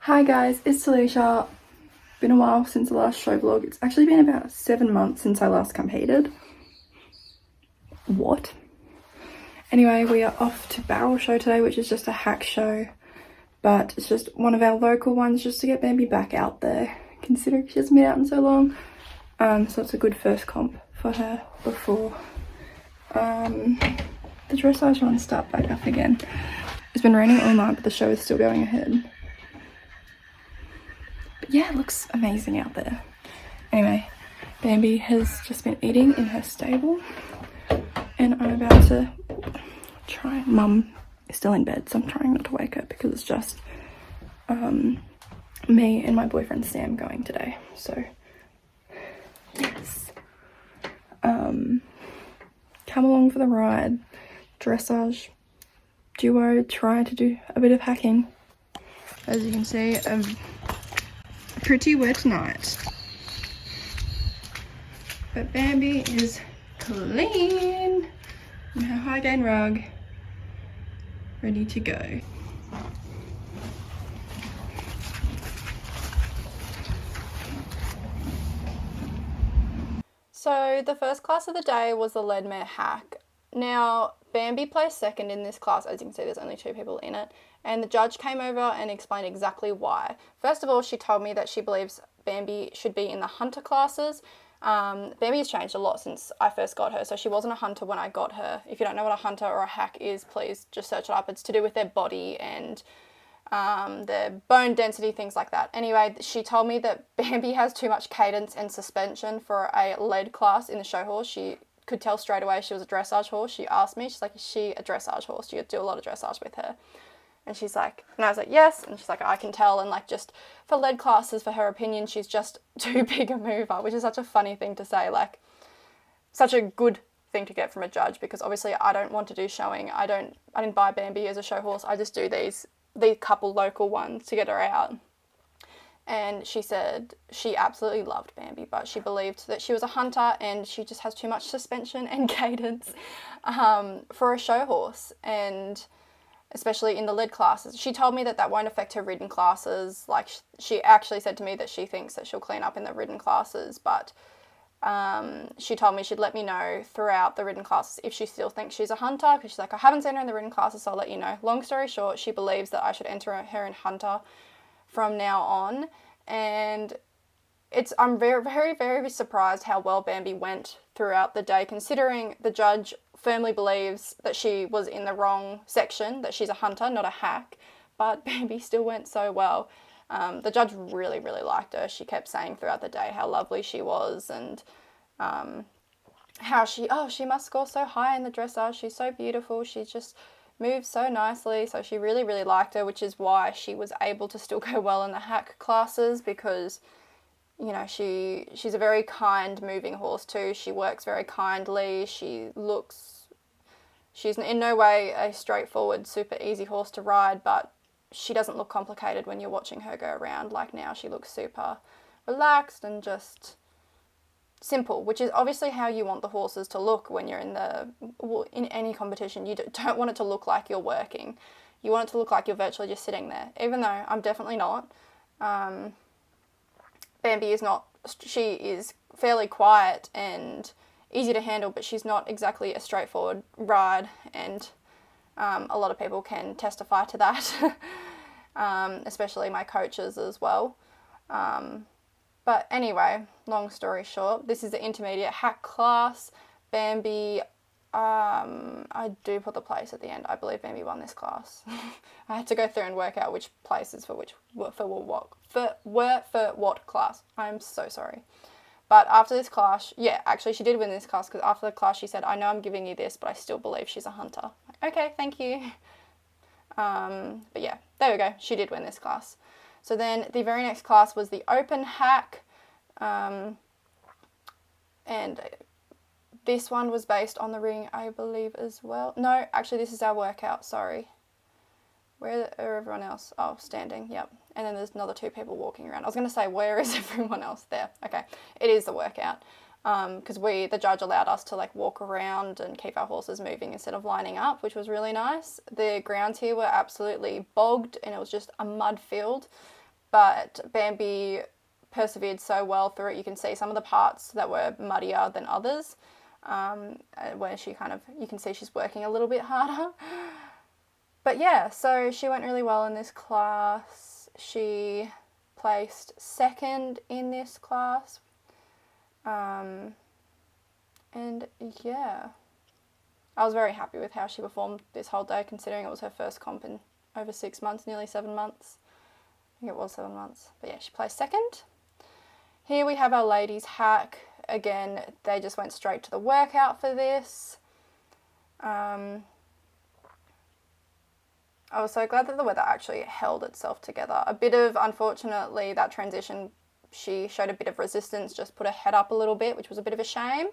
Hi guys, it's Alicia. Been a while since the last show vlog. It's actually been about 7 months since I last competed. What? Anyway, we are off to Bowral show today, which is just a hack show, but it's just one of our local ones just to get Bambi back out there, considering she hasn't been out in so long. So it's a good first comp for her before the dressage runs start back up again. It's been raining all night, but the show is still going ahead. Yeah, it looks amazing out there. Anyway, Bambi has just been eating in her stable and I'm about to try. Mum is still in bed, so I'm trying not to wake her because it's just me and my boyfriend Sam going today. So yes, come along for the ride. Dressage duo, try to do a bit of hacking. As you can see, pretty wet night, but Bambi is clean in her Hygain rug, ready to go. So the first class of the day was the LaNoir hack. Now Bambi placed second in this class. As you can see, there's only 2 people in it, and the judge came over and explained exactly why. First of all, she told me that she believes Bambi should be in the hunter classes. Bambi has changed a lot since I first got her, so she wasn't a hunter when I got her. If you don't know what a hunter or a hack is, please just search it up. It's to do with their body and their bone density, things like that. Anyway, she told me that Bambi has too much cadence and suspension for a lead class in the show horse. She could tell straight away she was a dressage horse. She asked me, she's like, is she a dressage horse? Do you do a lot of dressage with her? And she's like, and I was like, yes. And she's like, I can tell. And like, just for lead classes, for her opinion, she's just too big a mover, which is such a funny thing to say. Like, such a good thing to get from a judge, because obviously I don't want to do showing. I didn't buy Bambi as a show horse. I just do these couple local ones to get her out. And she said she absolutely loved Bambi, but she believed that she was a hunter and she just has too much suspension and cadence for a show horse, and especially in the lead classes. She told me that that won't affect her ridden classes. Like, she actually said to me that she thinks that she'll clean up in the ridden classes, but she told me she'd let me know throughout the ridden classes if she still thinks she's a hunter, because she's like, I haven't seen her in the ridden classes, so I'll let you know. Long story short, she believes that I should enter her in hunter from now on, and I'm very, very, very surprised how well Bambi went throughout the day, considering the judge firmly believes that she was in the wrong section, that she's a hunter, not a hack, but Bambi still went so well. The judge really, really liked her. She kept saying throughout the day how lovely she was, and how she must score so high in the dressage. She's so beautiful. She just moves so nicely. So she really, really liked her, which is why she was able to still go well in the hack classes, because, you know, she's a very kind moving horse too. She works very kindly. She's in no way a straightforward, super easy horse to ride, but she doesn't look complicated when you're watching her go around. Like, now she looks super relaxed and just simple, which is obviously how you want the horses to look when you're in any competition. You don't want it to look like you're working. You want it to look like you're virtually just sitting there, even though I'm definitely not. Bambi is not. She is fairly quiet and easy to handle, but she's not exactly a straightforward ride, and a lot of people can testify to that, especially my coaches as well. But anyway, long story short, this is the intermediate hack class. Bambi, I do put the place at the end. I believe Bambi won this class. I had to go through and work out which places were for what class. I'm so sorry. But after this class, yeah, actually she did win this class, because after the class she said, I know I'm giving you this, but I still believe she's a hunter. Like, okay, thank you. But yeah, there we go. She did win this class. So then the very next class was the open hack. And this one was based on the ring, I believe, as well. No, actually this is our workout, sorry. Where are everyone else? Oh, standing, yep. And then there's another 2 people walking around. I was going to say, where is everyone else? There, okay. It is the workout. because the judge allowed us to like walk around and keep our horses moving instead of lining up, which was really nice. The grounds here were absolutely bogged and it was just a mud field, but Bambi persevered so well through it. You can see some of the parts that were muddier than others, where she you can see she's working a little bit harder. But yeah, so she went really well in this class. She placed second in this class. And yeah, I was very happy with how she performed this whole day, considering it was her first comp in over 6 months, nearly 7 months. I think it was 7 months. But yeah, she placed second. Here we have our ladies hack. Again, they just went straight to the workout for this. I was so glad that the weather actually held itself together. A bit of, unfortunately, that transition, she showed a bit of resistance, just put her head up a little bit, which was a bit of a shame.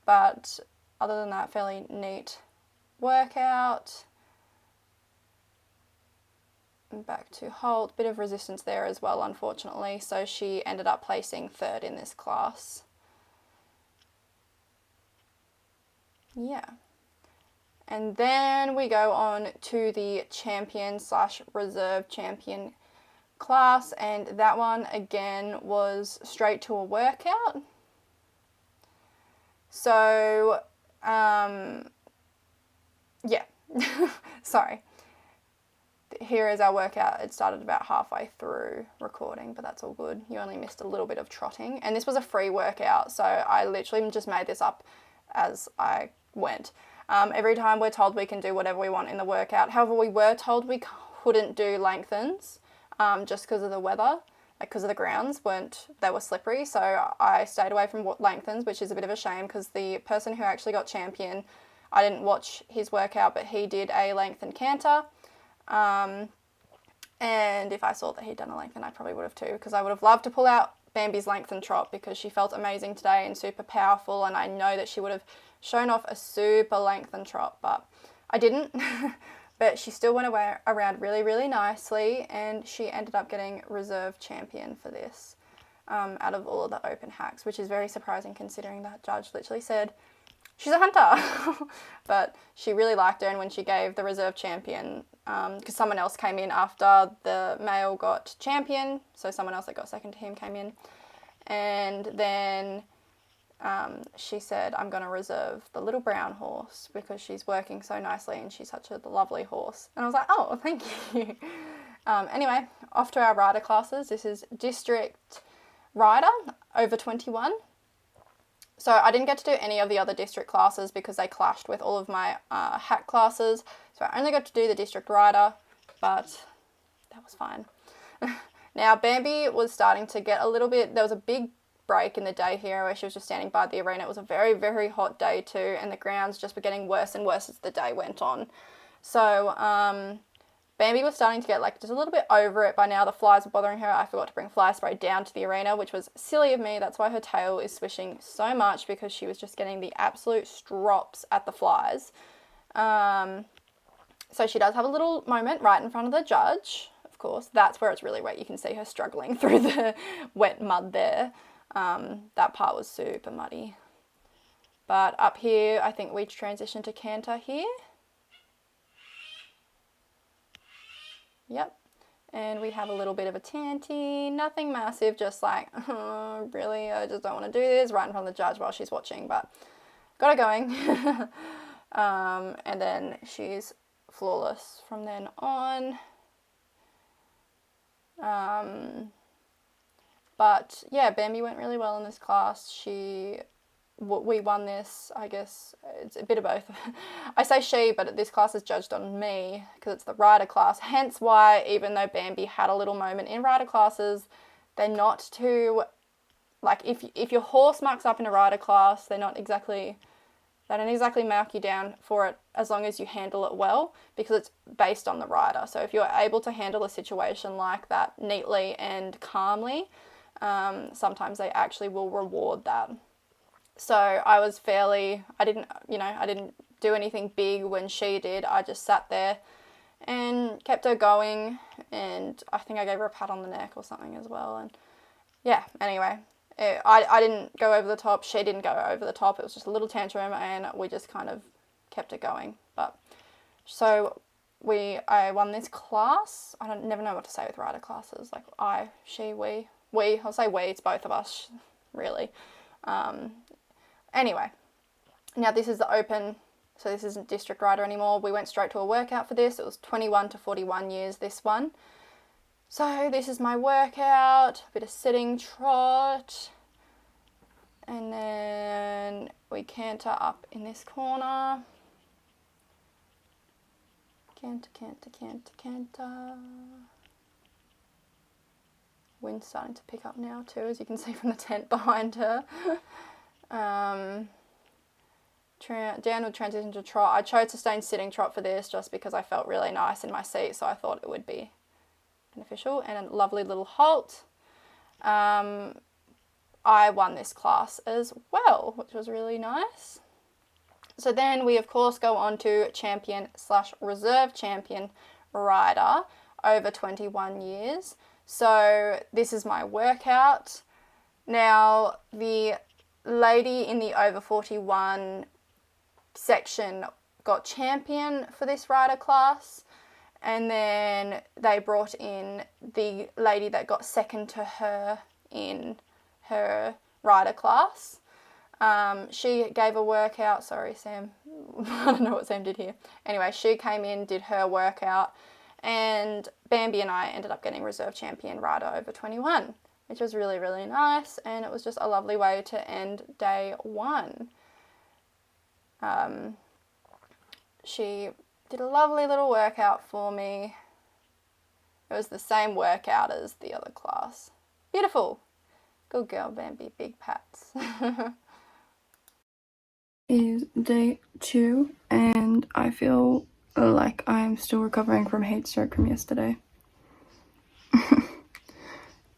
But other than that, fairly neat workout. And back to hold. Bit of resistance there as well, unfortunately. So she ended up placing third in this class. Yeah. And then we go on to the champion/reserve champion class, and that one again was straight to a workout. So, yeah, sorry. Here is our workout. It started about halfway through recording, but that's all good. You only missed a little bit of trotting, and this was a free workout, so I literally just made this up as I went. Every time we're told we can do whatever we want in the workout. However, we were told we couldn't do lengthens just because of the weather, because of the grounds they were slippery. So I stayed away from lengthens, which is a bit of a shame because the person who actually got champion, I didn't watch his workout, but he did a lengthen canter. And if I saw that he'd done a lengthen, I probably would have too, because I would have loved to pull out Bambi's lengthen trot because she felt amazing today and super powerful, and I know that she would have shown off a super lengthen trot, but I didn't. But she still went around really, really nicely, and she ended up getting reserve champion for this out of all of the open hacks, which is very surprising considering that judge literally said, she's a hunter. But she really liked her, and when she gave the reserve champion, because someone else came in after the male got champion, so someone else that got second to him came in, and then she said, I'm going to reserve the little brown horse because she's working so nicely and she's such a lovely horse. And I was like, oh, thank you. Anyway, off to our rider classes. This is district rider over 21. So I didn't get to do any of the other district classes because they clashed with all of my hack classes. So I only got to do the district rider, but that was fine. Now, Bambi was starting to get a little bit, there was a big break in the day here where she was just standing by the arena. It was a very, very hot day too, and the grounds just were getting worse and worse as the day went on. So Bambi was starting to get just a little bit over it by now. The flies were bothering her. I forgot to bring fly spray down to the arena, which was silly of me. That's why her tail is swishing so much, because she was just getting the absolute strops at the flies. So she does have a little moment right in front of the judge. Of course, that's where it's really wet. You can see her struggling through the wet mud there. That part was super muddy. But up here, I think we transition to canter here. Yep. And we have a little bit of a tanty, nothing massive, just like, oh, really, I just don't want to do this, right in front of the judge while she's watching, but got her going. And then she's flawless from then on. But yeah, Bambi went really well in this class. We won this, I guess. It's a bit of both. I say she, but this class is judged on me because it's the rider class. Hence why, even though Bambi had a little moment in rider classes, they're not too, if your horse marks up in a rider class, they don't exactly mark you down for it as long as you handle it well, because it's based on the rider. So if you're able to handle a situation like that neatly and calmly, sometimes they actually will reward that. So I was I didn't do anything big when she did. I just sat there and kept her going, and I think I gave her a pat on the neck or something as well. And yeah, anyway, I didn't go over the top. She didn't go over the top. It was just a little tantrum, and we just kind of kept it going. But so I won this class. I never know what to say with rider classes. Like I, she, we. I'll say we. It's both of us, really. Anyway, now this is the open. So this isn't district rider anymore. We went straight to a workout for this. It was 21 to 41 years, this one. So this is my workout, a bit of sitting trot. And then we canter up in this corner. Canter, canter, canter, canter. Wind's starting to pick up now too, as you can see from the tent behind her. Downward transition to trot. I chose to stay in sitting trot for this just because I felt really nice in my seat, so I thought it would be beneficial. And a lovely little halt. I won this class as well, which was really nice. So then we of course go on to champion/reserve champion rider over 21 years. So this is my workout. Now the lady in the over 41 section got champion for this rider class, and then they brought in the lady that got second to her in her rider class. She gave a workout. Sorry, Sam. I don't know what Sam did here. Anyway, she came in, did her workout, and Bambi and I ended up getting reserve champion rider over 21, which was really, really nice, and it was just a lovely way to end day one. She did a lovely little workout for me. It was the same workout as the other class. Beautiful. Good girl, Bambi. Big pats. Is day 2, and I feel like I'm still recovering from heat stroke from yesterday.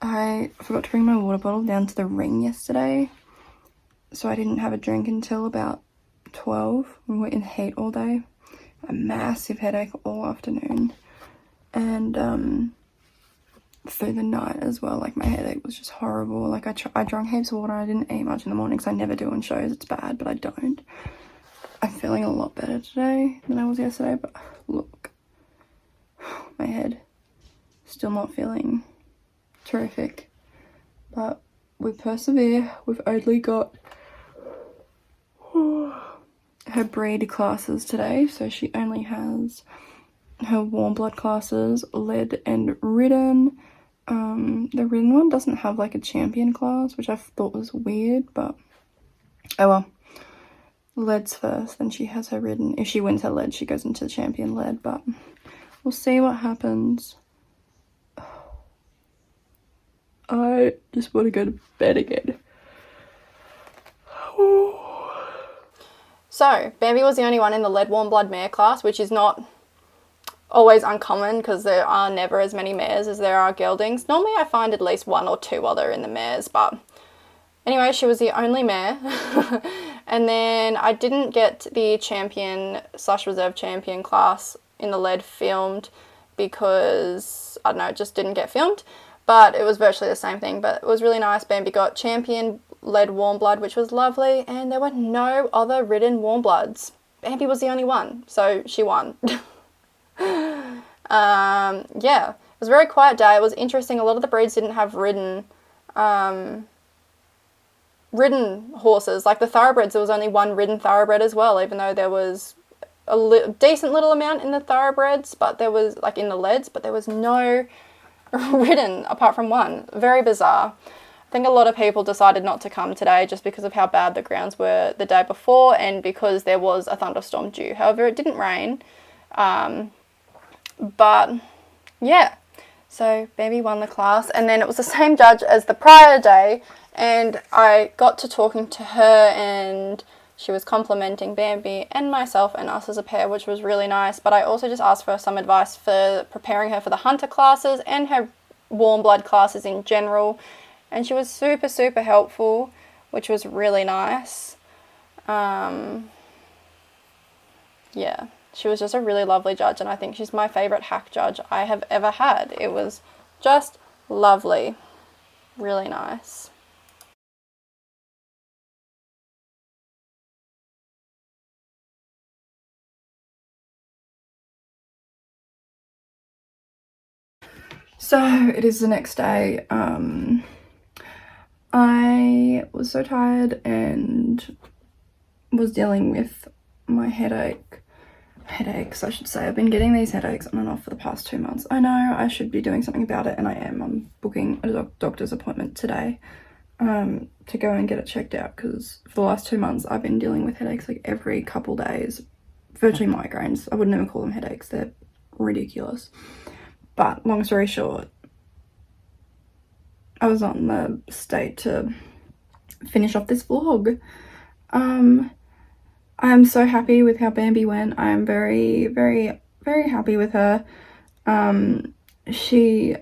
I forgot to bring my water bottle down to the ring yesterday, so I didn't have a drink until about 12. We were in heat all day. A massive headache all afternoon, and through the night as well. Like, my headache was just horrible. Like, I drank heaps of water. I didn't eat much in the morning, because I never do on shows. It's bad, but I don't. I'm feeling a lot better today than I was yesterday, but look, my head still not feeling terrific, but we persevere. We've only got her breed classes today, so she only has her warm blood classes, lead and ridden. The ridden one doesn't have like a champion class, which I thought was weird, but oh well. Lead's first, then she has her ridden. If she wins her lead, she goes into the champion lead, but we'll see what happens. I just want to go to bed again. So, Bambi was the only one in the lead warm blood mare class, which is not always uncommon because there are never as many mares as there are geldings. Normally I find at least 1 or 2 other in the mares, but anyway, she was the only mare. And then I didn't get the champion/reserve champion class in the lead filmed because, I don't know, it just didn't get filmed. But it was virtually the same thing, but it was really nice. Bambi got champion lead warm blood, which was lovely, and there were no other ridden warm bloods. Bambi was the only one, so she won. Yeah, it was a very quiet day. It was interesting. A lot of the breeds didn't have ridden horses. Like the thoroughbreds, there was only 1 ridden thoroughbred as well, even though there was a decent little amount in the thoroughbreds, but there was, like, in the leads, but there was no ridden apart from 1. Very bizarre. I think a lot of people decided not to come today just because of how bad the grounds were the day before and because there was a thunderstorm due. However, it didn't rain. But yeah, so Bambi won the class, and then it was the same judge as the prior day, and I got to talking to her, and she was complimenting Bambi and myself and us as a pair, which was really nice. But I also just asked for some advice for preparing her for the hunter classes and her warm blood classes in general, and she was super, super helpful, which was really nice. Yeah. She was just a really lovely judge, and I think she's my favourite hack judge I have ever had. It was just lovely. Really nice. So it is the next day. I was so tired and was dealing with my headaches, I should say. I've been getting these headaches on and off for the past 2 months. I know I should be doing something about it, and I am. I'm booking a doctor's appointment today to go and get it checked out, because for the last 2 months I've been dealing with headaches like every couple days, virtually migraines. I wouldn't even call them headaches, they're ridiculous. But long story short, I was not in the state to finish off this vlog. I'm so happy with how Bambi went. I'm very, very, very happy with her. She,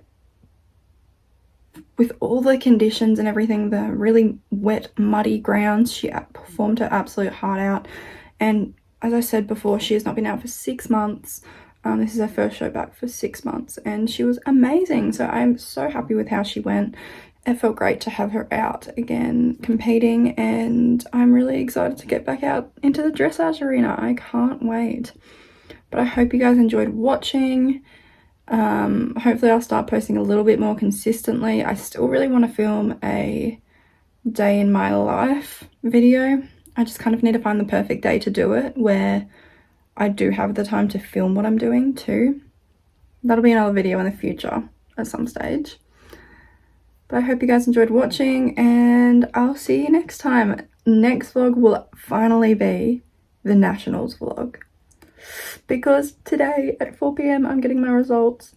with all the conditions and everything, the really wet, muddy grounds, she performed her absolute heart out. And as I said before, she has not been out for 6 months. This is her first show back for 6 months, and she was amazing. So I'm so happy with how she went. It felt great to have her out again competing, and I'm really excited to get back out into the dressage arena. I can't wait. But I hope you guys enjoyed watching. Hopefully I'll start posting a little bit more consistently. I still really want to film a day in my life video. I just kind of need to find the perfect day to do it, where I do have the time to film what I'm doing too. That'll be another video in the future at some stage. But I hope you guys enjoyed watching, and I'll see you next time. Next vlog will finally be the Nationals vlog, because today at 4 PM I'm getting my results